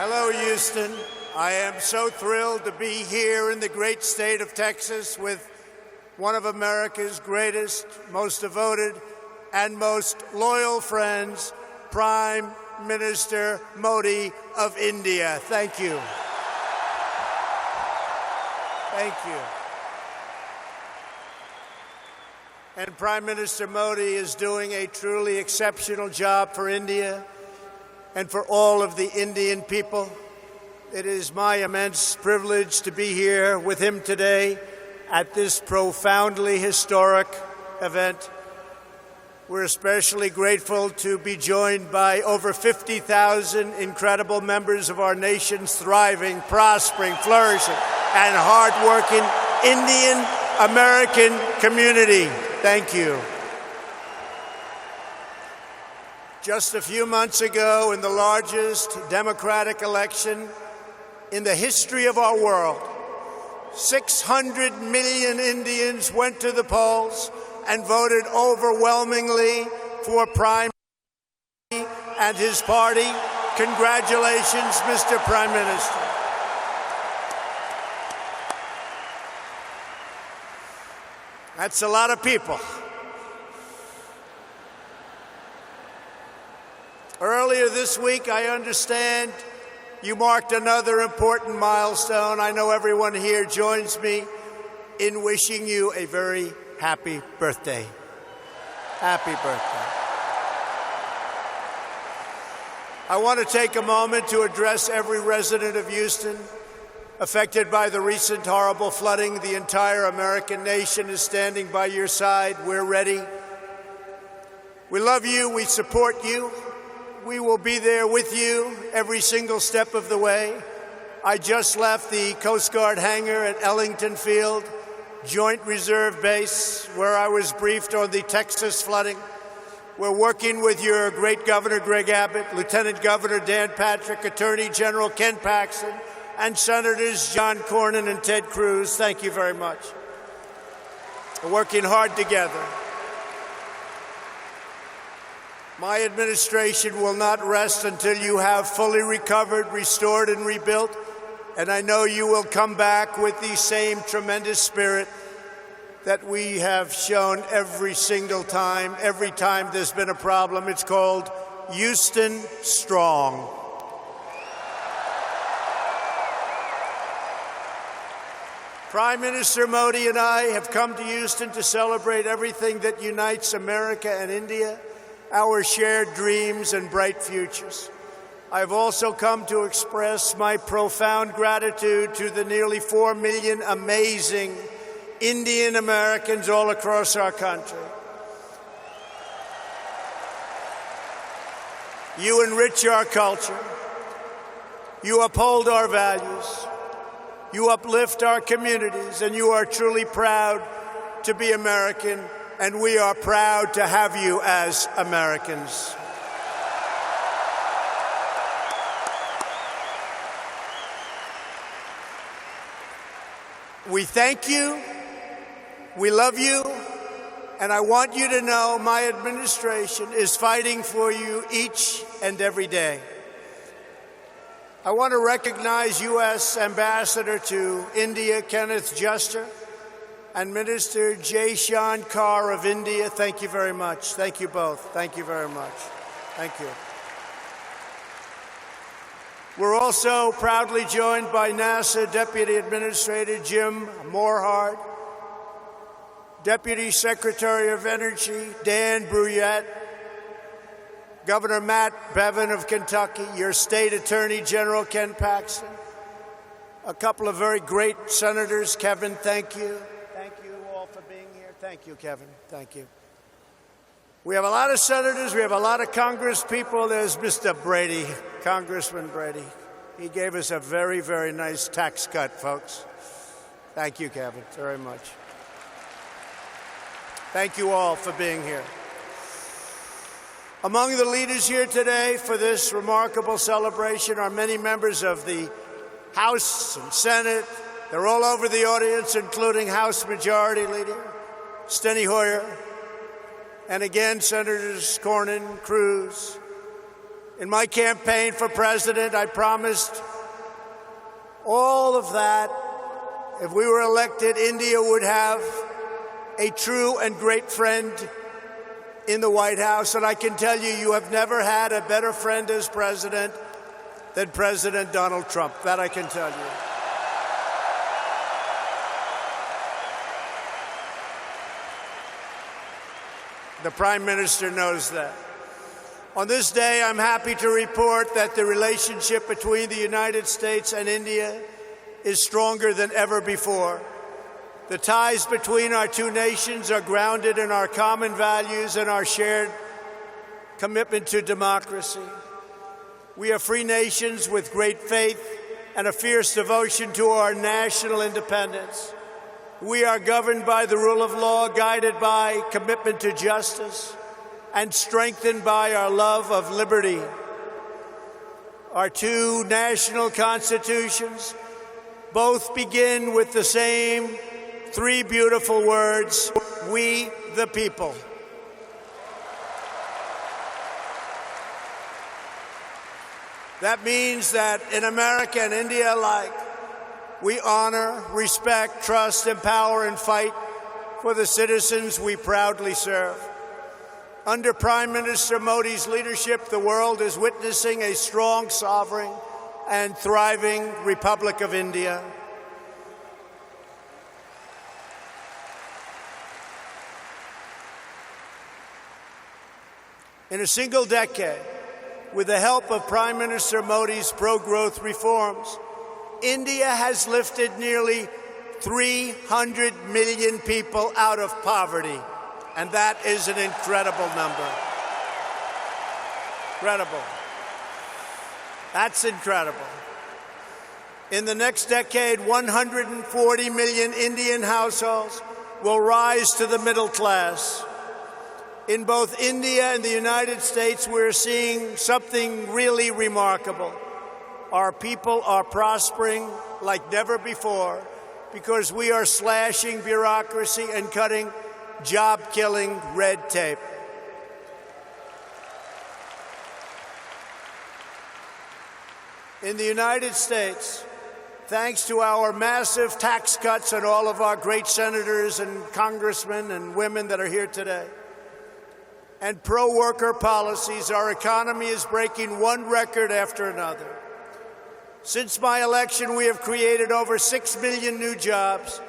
Hello, Houston. I am so thrilled to be here in the great state of Texas with one of America's greatest, most devoted, and most loyal friends, Prime Minister Modi of India. Thank you. Thank you. And Prime Minister Modi is doing a truly exceptional job for India and for all of the Indian people. It is my immense privilege to be here with him today at this profoundly historic event. We're especially grateful to be joined by over 50,000 incredible members of our nation's thriving, prospering, flourishing, and hardworking Indian-American community. Thank you. Just a few months ago, in the largest democratic election in the history of our world, 600 million Indians went to the polls and voted overwhelmingly for Prime Minister and his party. Congratulations, Mr. Prime Minister. That's a lot of people. Earlier this week, I understand you marked another important milestone. I know everyone here joins me in wishing you a very happy birthday. Happy birthday. I want to take a moment to address every resident of Houston affected by the recent horrible flooding. The entire American nation is standing by your side. We're ready. We love you. We support you. We will be there with you every single step of the way. I just left the Coast Guard hangar at Ellington Field, Joint Reserve Base, where I was briefed on the Texas flooding. We're working with your great Governor Greg Abbott, Lieutenant Governor Dan Patrick, Attorney General Ken Paxton, and Senators John Cornyn and Ted Cruz. Thank you very much. We're working hard together. My administration will not rest until you have fully recovered, restored, and rebuilt. And I know you will come back with the same tremendous spirit that we have shown every single time. Every time there's been a problem, it's called Houston Strong. Prime Minister Modi and I have come to Houston to celebrate everything that unites America and India, our shared dreams and bright futures. I've also come to express my profound gratitude to the nearly 4 million amazing Indian Americans all across our country. You enrich our culture. You uphold our values. You uplift our communities, and you are truly proud to be American, and we are proud to have you as Americans. We thank you, we love you, and I want you to know my administration is fighting for you each and every day. I want to recognize U.S. Ambassador to India, Kenneth Juster, and Minister Jaishankar of India. Thank you very much. Thank you both. Thank you very much. Thank you. We're also proudly joined by NASA Deputy Administrator Jim Morehart, Deputy Secretary of Energy Dan Brouillette, Governor Matt Bevin of Kentucky, your State Attorney General Ken Paxton, a couple of very great senators. Kevin, thank you. Thank you all for being here. Thank you, Kevin. Thank you. We have a lot of senators. We have a lot of Congress people. There's Mr. Brady, Congressman Brady. He gave us a very, very nice tax cut, folks. Thank you, Kevin, very much. Thank you all for being here. Among the leaders here today for this remarkable celebration are many members of the House and Senate. They're all over the audience, including House Majority Leader Steny Hoyer, and again, Senators Cornyn, Cruz. In my campaign for president, I promised all of that. If we were elected, India would have a true and great friend in the White House. And I can tell you, you have never had a better friend as president than President Donald Trump. That I can tell you. The Prime Minister knows that. On this day, I'm happy to report that the relationship between the United States and India is stronger than ever before. The ties between our two nations are grounded in our common values and our shared commitment to democracy. We are free nations with great faith and a fierce devotion to our national independence. We are governed by the rule of law, guided by commitment to justice, and strengthened by our love of liberty. Our two national constitutions both begin with the same three beautiful words: we the people. That means that in America and India alike, we honor, respect, trust, empower, and fight for the citizens we proudly serve. Under Prime Minister Modi's leadership, the world is witnessing a strong, sovereign, and thriving Republic of India. In a single decade, with the help of Prime Minister Modi's pro-growth reforms, India has lifted nearly 300 million people out of poverty, and that is an incredible number. Incredible. That's incredible. In the next decade, 140 million Indian households will rise to the middle class. In both India and the United States, we're seeing something really remarkable. Our people are prospering like never before because we are slashing bureaucracy and cutting job-killing red tape. In the United States, thanks to our massive tax cuts and all of our great senators and congressmen and women that are here today, and pro-worker policies, our economy is breaking one record after another. Since my election, we have created over 6 million new jobs.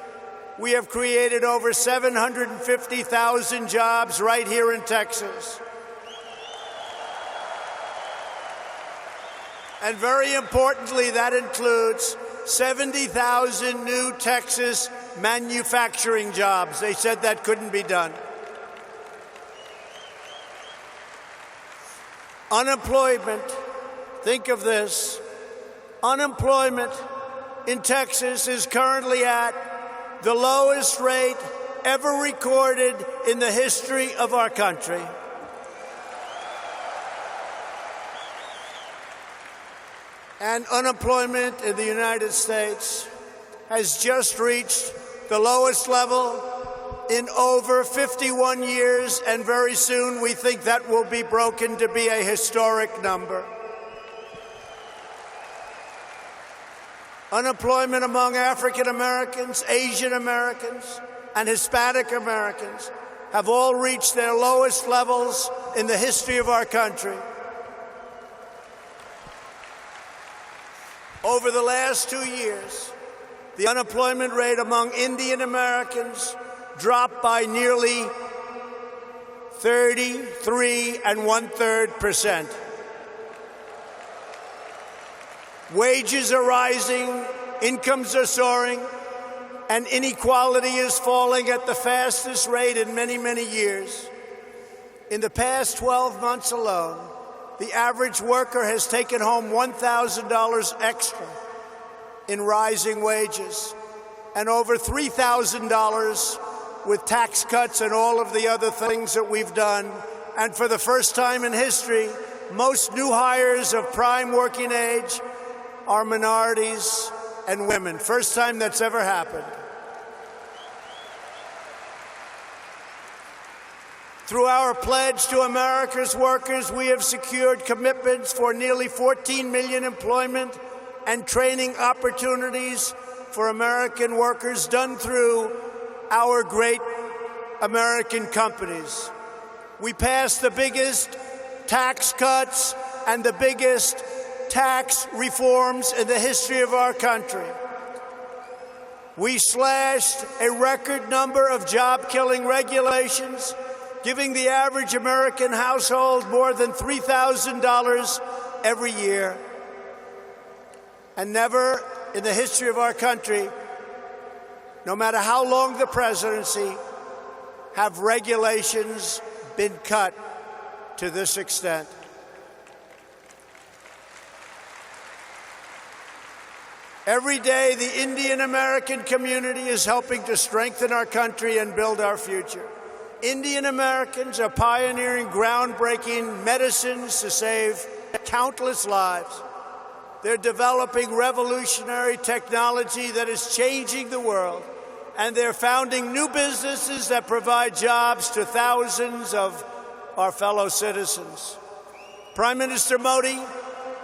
We have created over 750,000 jobs right here in Texas. And very importantly, that includes 70,000 new Texas manufacturing jobs. They said that couldn't be done. Unemployment, think of this, unemployment in Texas is currently at the lowest rate ever recorded in the history of our country. And unemployment in the United States has just reached the lowest level in over 51 years, and very soon we think that will be broken to be a historic number. Unemployment among African Americans, Asian Americans, and Hispanic Americans have all reached their lowest levels in the history of our country. Over the last 2 years, the unemployment rate among Indian Americans dropped by nearly 33 1/3%. Wages are rising, incomes are soaring, and inequality is falling at the fastest rate in many, many years. In the past 12 months alone, the average worker has taken home $1,000 extra in rising wages, and over $3,000 with tax cuts and all of the other things that we've done. And for the first time in history, most new hires of prime working age are minorities and women. First time that's ever happened. Through our pledge to America's workers, we have secured commitments for nearly 14 million employment and training opportunities for American workers done through our great American companies. We passed the biggest tax cuts and the biggest tax reforms in the history of our country. We slashed a record number of job-killing regulations, giving the average American household more than $3,000 every year. And never in the history of our country, no matter how long the presidency, have regulations been cut to this extent. Every day, the Indian American community is helping to strengthen our country and build our future. Indian Americans are pioneering groundbreaking medicines to save countless lives. They're developing revolutionary technology that is changing the world, and they're founding new businesses that provide jobs to thousands of our fellow citizens. Prime Minister Modi,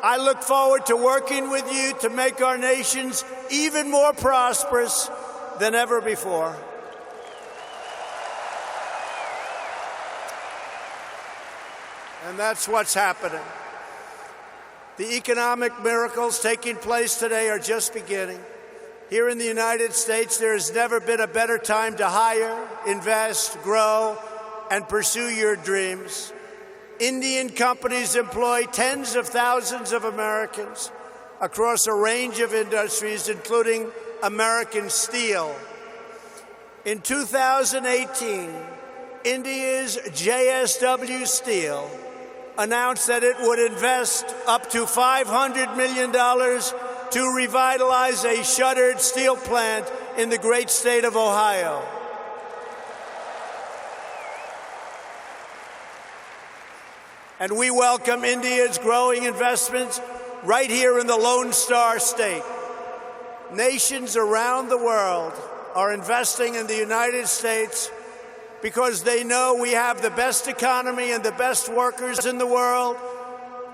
I look forward to working with you to make our nations even more prosperous than ever before. And that's what's happening. The economic miracles taking place today are just beginning. Here in the United States, there has never been a better time to hire, invest, grow, and pursue your dreams. Indian companies employ tens of thousands of Americans across a range of industries, including American steel. In 2018, India's JSW Steel announced that it would invest up to $500 million to revitalize a shuttered steel plant in the great state of Ohio. And we welcome India's growing investments right here in the Lone Star State. Nations around the world are investing in the United States because they know we have the best economy and the best workers in the world.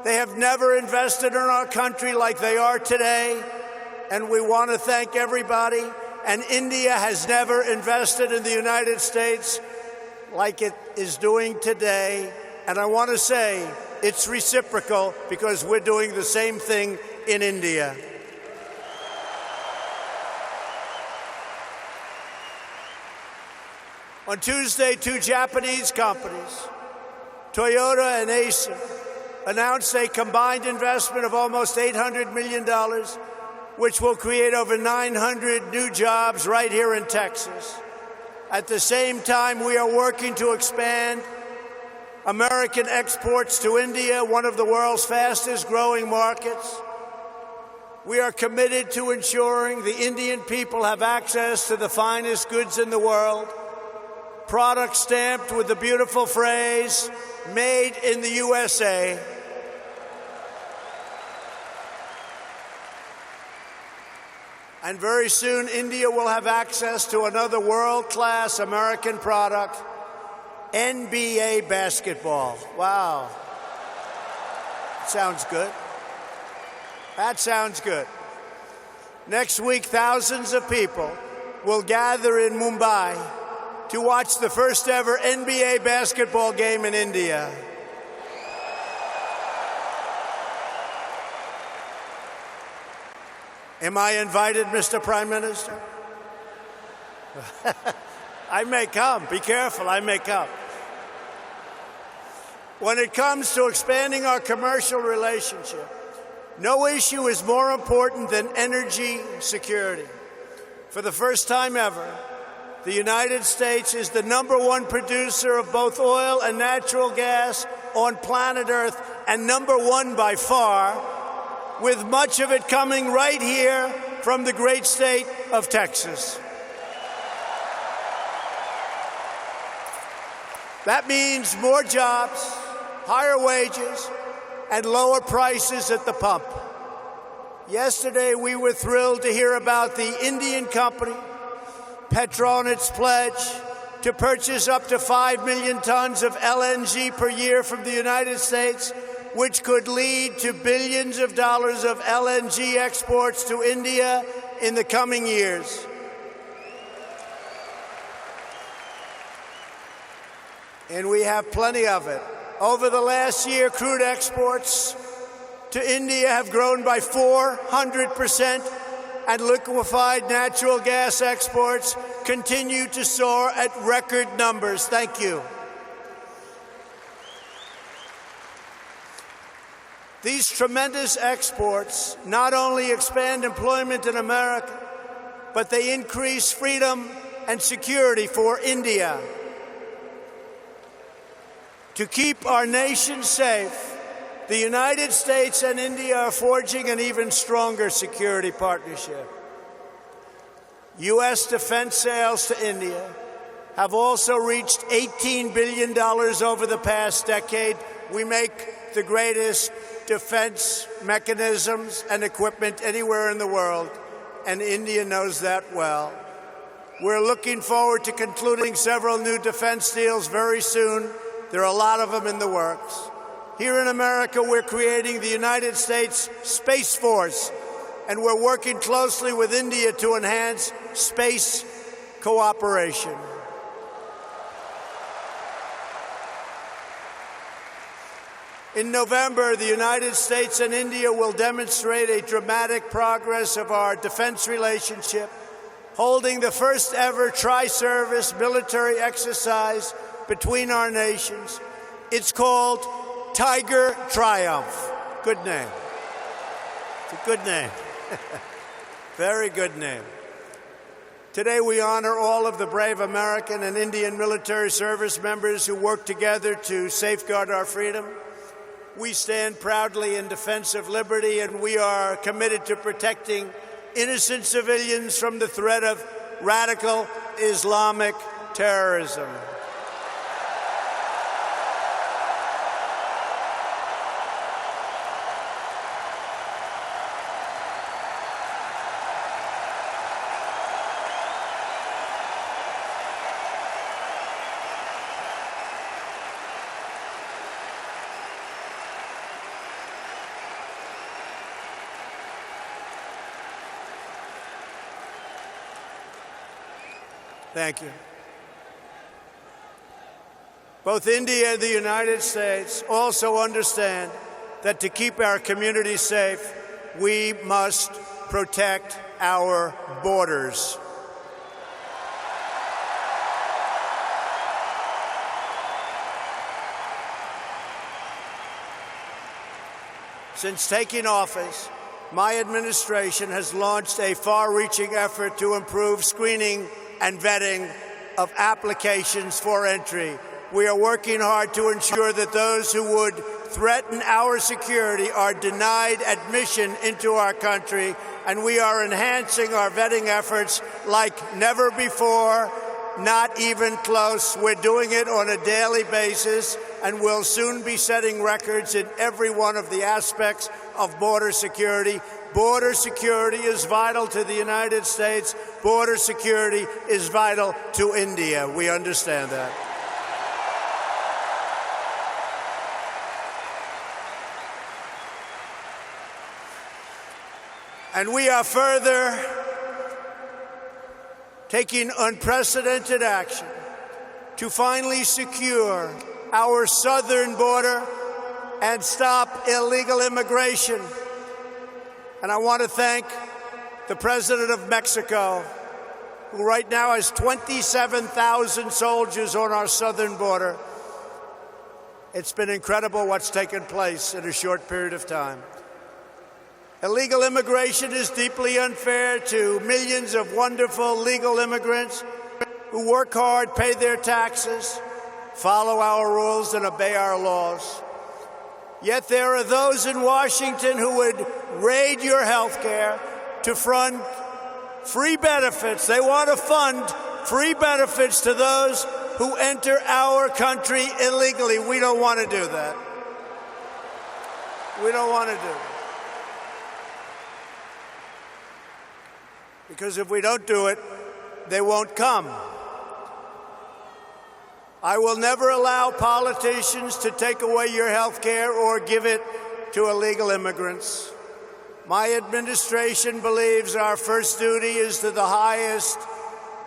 They have never invested in our country like they are today, and we want to thank everybody. And India has never invested in the United States like it is doing today. And I want to say it's reciprocal because we're doing the same thing in India. On Tuesday, two Japanese companies, Toyota and Acer, announced a combined investment of almost $800 million, which will create over 900 new jobs right here in Texas. At the same time, we are working to expand American exports to India, one of the world's fastest growing markets. We are committed to ensuring the Indian people have access to the finest goods in the world, products stamped with the beautiful phrase, "Made in the USA." And very soon, India will have access to another world-class American product, NBA basketball. Wow. Sounds good. That sounds good. Next week, thousands of people will gather in Mumbai to watch the first ever NBA basketball game in India. Am I invited, Mr. Prime Minister? I may come. Be careful, I may come. When it comes to expanding our commercial relationship, no issue is more important than energy security. For the first time ever, the United States is the #1 producer of both oil and natural gas on planet Earth, and #1 by far, with much of it coming right here from the great state of Texas. That means more jobs, higher wages, and lower prices at the pump. Yesterday, we were thrilled to hear about the Indian company, Petronet's pledge to purchase up to 5 million tons of LNG per year from the United States, which could lead to billions of dollars of LNG exports to India in the coming years. And we have plenty of it. Over the last year, crude exports to India have grown by 400%, and liquefied natural gas exports continue to soar at record numbers. Thank you. These tremendous exports not only expand employment in America, but they increase freedom and security for India. To keep our nation safe, the United States and India are forging an even stronger security partnership. U.S. defense sales to India have also reached $18 billion over the past decade. We make the greatest defense mechanisms and equipment anywhere in the world, and India knows that well. We're looking forward to concluding several new defense deals very soon. There are a lot of them in the works. Here in America, we're creating the United States Space Force, and we're working closely with India to enhance space cooperation. In November, the United States and India will demonstrate a dramatic progress of our defense relationship, holding the first ever tri-service military exercise between our nations. It's called Tiger Triumph. Good name. It's a good name. Very good name. Today we honor all of the brave American and Indian military service members who work together to safeguard our freedom. We stand proudly in defense of liberty, and we are committed to protecting innocent civilians from the threat of radical Islamic terrorism. Thank you. Both India and the United States also understand that to keep our communities safe, we must protect our borders. Since taking office, my administration has launched a far-reaching effort to improve screening and vetting of applications for entry. We are working hard to ensure that those who would threaten our security are denied admission into our country, and we are enhancing our vetting efforts like never before, not even close. We're doing it on a daily basis, and we'll soon be setting records in every one of the aspects of border security. Border security is vital to the United States. Border security is vital to India. We understand that. And we are further taking unprecedented action to finally secure our southern border and stop illegal immigration. And I want to thank the President of Mexico, who right now has 27,000 soldiers on our southern border. It's been incredible what's taken place in a short period of time. Illegal immigration is deeply unfair to millions of wonderful legal immigrants who work hard, pay their taxes, follow our rules, and obey our laws. Yet there are those in Washington who would raid your health care to fund free benefits. They want to fund free benefits to those who enter our country illegally. We don't want to do that. We don't want to do it. Because if we don't do it, they won't come. I will never allow politicians to take away your health care or give it to illegal immigrants. My administration believes our first duty is to the highest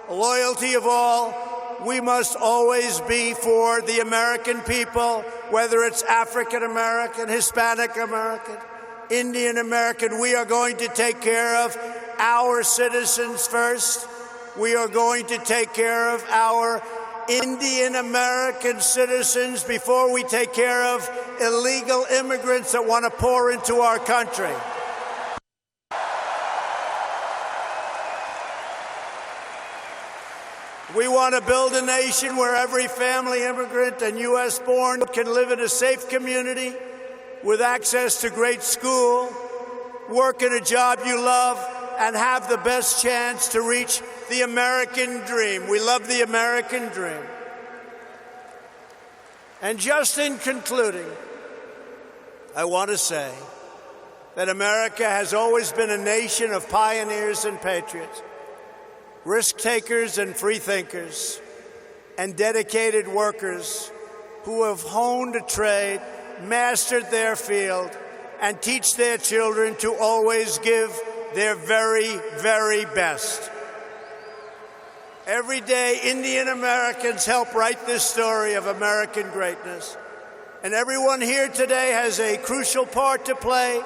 loyalty of all. We must always be for the American people, whether it's African American, Hispanic American, Indian American. We are going to take care of our citizens first. We are going to take care of our Indian American citizens before we take care of illegal immigrants that want to pour into our country. We want to build a nation where every family immigrant and U.S. born can live in a safe community with access to great school, work in a job you love, and have the best chance to reach the American dream. We love the American dream. And just in concluding, I want to say that America has always been a nation of pioneers and patriots, risk takers and free thinkers, and dedicated workers who have honed a trade, mastered their field, and teach their children to always give their very, very best. Every day, Indian Americans help write this story of American greatness. And everyone here today has a crucial part to play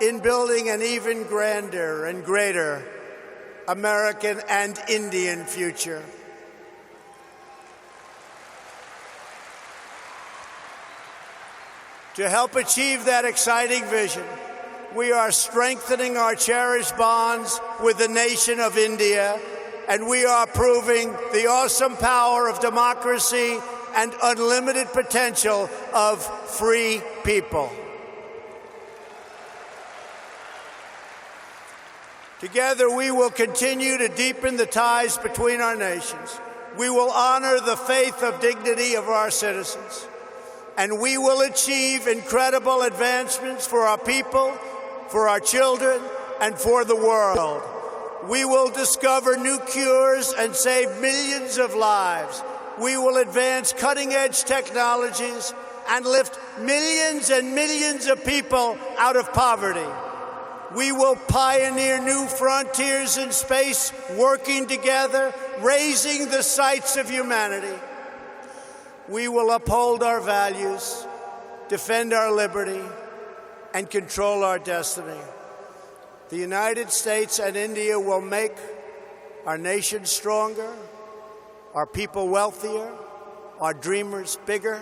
in building an even grander and greater American and Indian future. To help achieve that exciting vision, we are strengthening our cherished bonds with the nation of India, and we are proving the awesome power of democracy and unlimited potential of free people. Together, we will continue to deepen the ties between our nations. We will honor the faith of dignity of our citizens, and we will achieve incredible advancements for our people, for our children, and for the world. We will discover new cures and save millions of lives. We will advance cutting-edge technologies and lift millions and millions of people out of poverty. We will pioneer new frontiers in space, working together, raising the sights of humanity. We will uphold our values, defend our liberty, and control our destiny. The United States and India will make our nation stronger, our people wealthier, our dreamers bigger,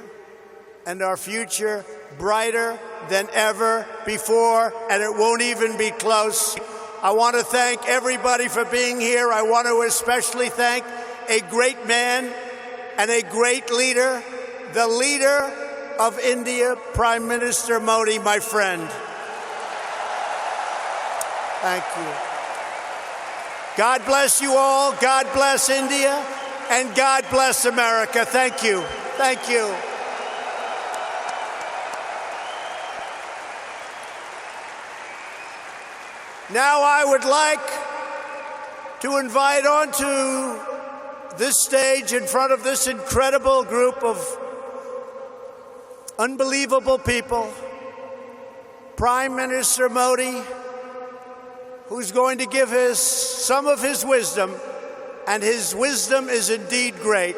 and our future brighter than ever before, and it won't even be close. I want to thank everybody for being here. I want to especially thank a great man and a great leader, the leader of India, Prime Minister Modi, my friend. Thank you. God bless you all. God bless India. And God bless America. Thank you. Thank you. Now I would like to invite onto this stage in front of this incredible group of unbelievable people, Prime Minister Modi, who's going to give some of his wisdom, and his wisdom is indeed great.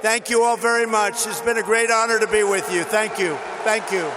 Thank you all very much. It's been a great honor to be with you. Thank you. Thank you.